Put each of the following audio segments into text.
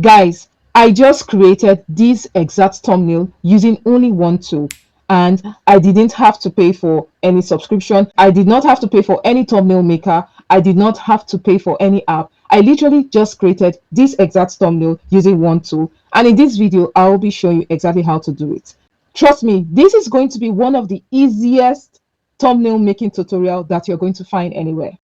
Guys, I just created this exact thumbnail using only one tool, and I didn't have to pay for any subscription. I did not have to pay for any thumbnail maker. I did not have to pay for any app. I literally just created this exact thumbnail using one tool. And in this video, I will be showing you exactly how to do it. Trust me, this is going to be one of the easiest thumbnail making tutorial that you're going to find anywhere.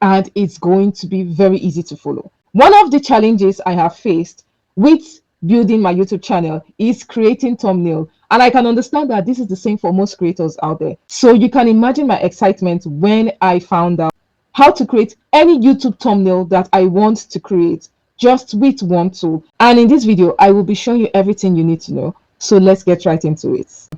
And it's going to be very easy to follow. One of the challenges I have faced with building my YouTube channel is creating thumbnail. And I can understand that this is the same for most creators out there. So you can imagine my excitement when I found out how to create any YouTube thumbnail that I want to create just with one tool. And in this video, I will be showing you everything you need to know. So let's get right into it.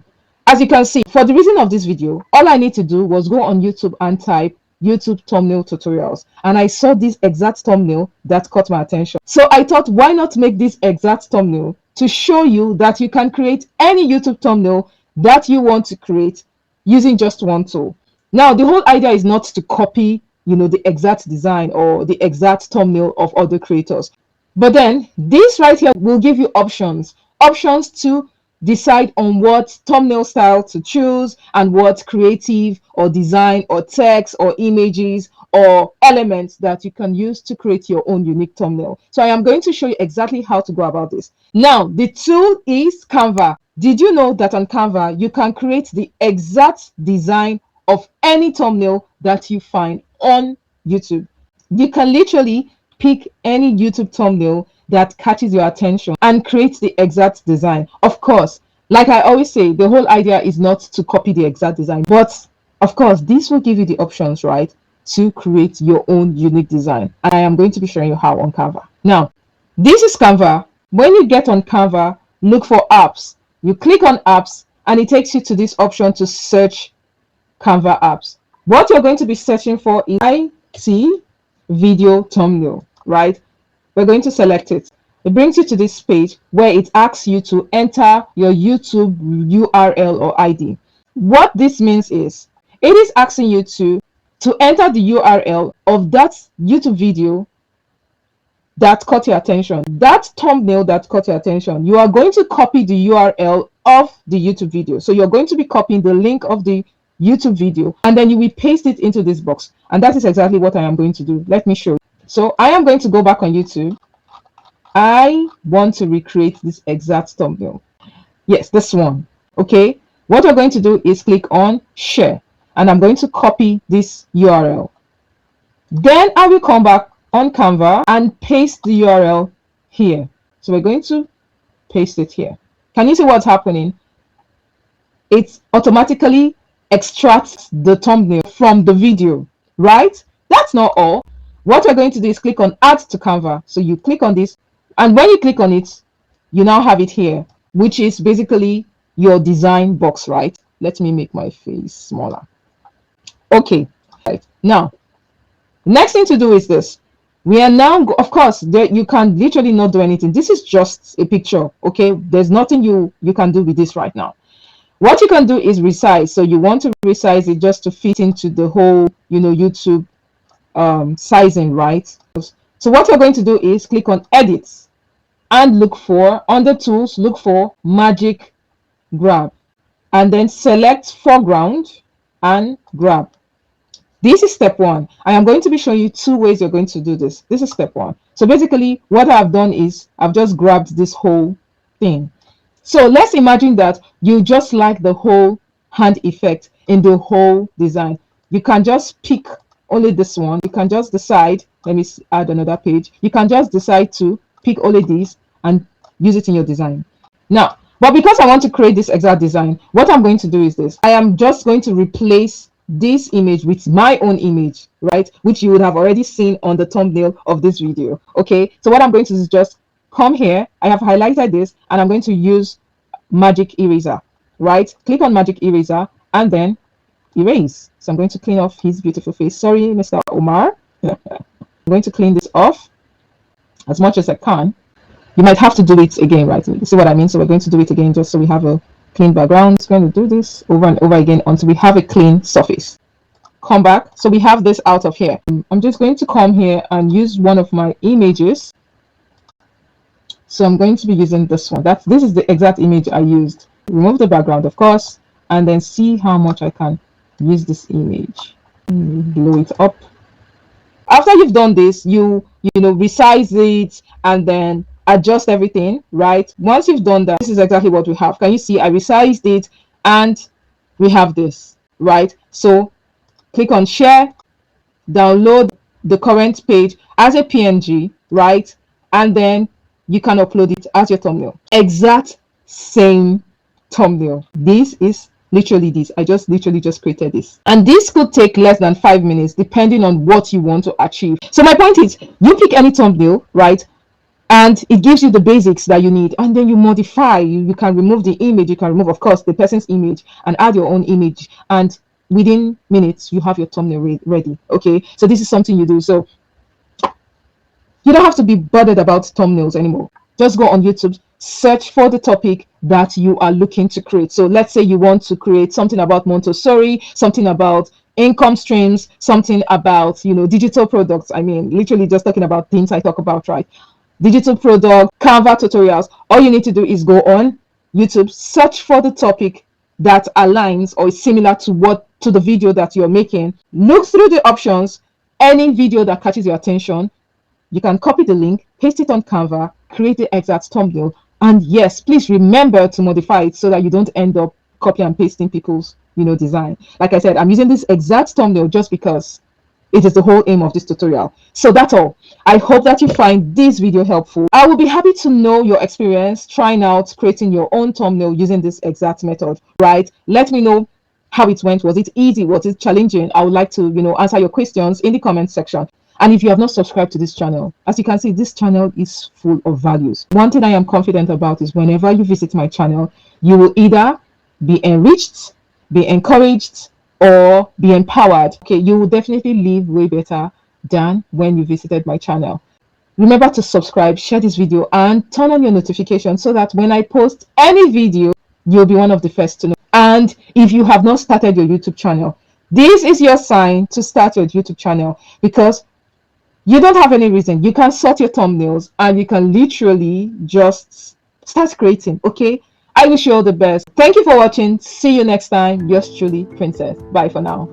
As you can see, for the reason of this video, all I need to do was go on YouTube and type YouTube thumbnail tutorials, and I saw this exact thumbnail that caught my attention. So I thought, why not make this exact thumbnail to show you that you can create any YouTube thumbnail that you want to create using just one tool. Now, the whole idea is not to copy, the exact design or the exact thumbnail of other creators. But then this right here will give you options to decide on what thumbnail style to choose and what creative or design or text or images or elements that you can use to create your own unique thumbnail. So I am going to show you exactly how to go about this. Now, the tool is Canva. Did you know that on Canva, you can create the exact design of any thumbnail that you find on YouTube? You can literally pick any YouTube thumbnail that catches your attention and create the exact design. Of course, like I always say, the whole idea is not to copy the exact design, but of course, this will give you the options, right, to create your own unique design. And I am going to be showing you how on Canva. Now, this is Canva. When you get on Canva, look for apps. You click on apps and it takes you to this option to search Canva apps. What you're going to be searching for is IT video thumbnail, right? We're going to select it. It brings you to this page where it asks you to enter your YouTube URL or ID. What this means is it is asking you to enter the URL of that YouTube video that caught your attention, that thumbnail that caught your attention. You are going to copy the URL of the YouTube video. So you're going to be copying the link of the YouTube video and then you will paste it into this box. And that is exactly what I am going to do. Let me show you. So I am going to go back on YouTube. I want to recreate this exact thumbnail. Yes, this one. Okay. What we're going to do is click on share and I'm going to copy this URL. Then I will come back on Canva and paste the URL here. So we're going to paste it here. Can you see what's happening? It automatically extracts the thumbnail from the video, right? That's not all. What we're going to do is click on add to Canva. So you click on this, and when you click on it, you now have it here, which is basically your design box, right? Let me make my face smaller. Okay, right. Now, next thing to do is this. We are now, of course, you can literally not do anything. This is just a picture, okay? There's nothing you can do with this right now. What you can do is resize. So you want to resize it just to fit into the whole, YouTube sizing, right? So what you're going to do is click on edit and look for, under tools, look for magic grab and then select foreground and grab. This is step one. I am going to be showing you two ways you're going to do this. This is step one. So basically what I've done is I've just grabbed this whole thing. So let's imagine that you just like the whole hand effect in the whole design. You can just pick only this one. You can just decide, let me add another page. You can just decide to pick only this and use it in your design. Now, but because I want to create this exact design, what I'm going to do is this. I am just going to replace this image with my own image, right? Which you would have already seen on the thumbnail of this video. Okay, so what I'm going to do is just come here. I have highlighted this and I'm going to use magic eraser, right? Click on magic eraser and then erase. So I'm going to clean off his beautiful face. Sorry, Mr. Omar. I'm going to clean this off as much as I can. You might have to do it again, right? You see what I mean? So we're going to do it again just so we have a clean background. It's going to do this over and over again until we have a clean surface. Come back. So we have this out of here. I'm just going to come here and use one of my images. So I'm going to be using this one. This is the exact image I used. Remove the background, of course, and then see how much I can use this image. Blow it up. After you've done this, resize it and then adjust everything, right? Once you've done that, this is exactly what we have. Can you see I resized it and we have this, right? So click on share, download the current page as a PNG, right? And then you can upload it as your thumbnail. Exact same thumbnail. This is literally this. I just literally just created this. And this could take less than 5 minutes depending on what you want to achieve. So my point is, you pick any thumbnail, right? And it gives you the basics that you need, and then you modify. You can remove the image, you can remove, of course, the person's image and add your own image, and within minutes you have your thumbnail ready. Okay, so this is something you do. So you don't have to be bothered about thumbnails anymore. Just go on YouTube, search for the topic that you are looking to create. So let's say you want to create something about Montessori, something about income streams, something about digital products. I mean, literally just talking about things I talk about, right? Digital product, Canva tutorials. All you need to do is go on YouTube, search for the topic that aligns or is similar to the video that you're making. Look through the options. Any video that catches your attention, you can copy the link, paste it on Canva, create the exact thumbnail, and yes, please remember to modify it so that you don't end up copy and pasting people's design. Like I said, I'm using this exact thumbnail just because it is the whole aim of this tutorial. So that's all. I hope that you find this video helpful. I will be happy to know your experience trying out creating your own thumbnail using this exact method, right? Let me know how it went. Was it easy? Was it challenging? I would like to answer your questions in the comment section. And if you have not subscribed to this channel, as you can see, this channel is full of values. One thing I am confident about is whenever you visit my channel, you will either be enriched, be encouraged, or be empowered. Okay, you will definitely live way better than when you visited my channel. Remember to subscribe, share this video, and turn on your notifications so that when I post any video, you'll be one of the first to know. And if you have not started your YouTube channel, this is your sign to start your YouTube channel, because you don't have any reason. You can sort your thumbnails and you can literally just start creating. Okay, I wish you all the best. Thank you for watching. See you next time. Yours truly, Princess. Bye for now.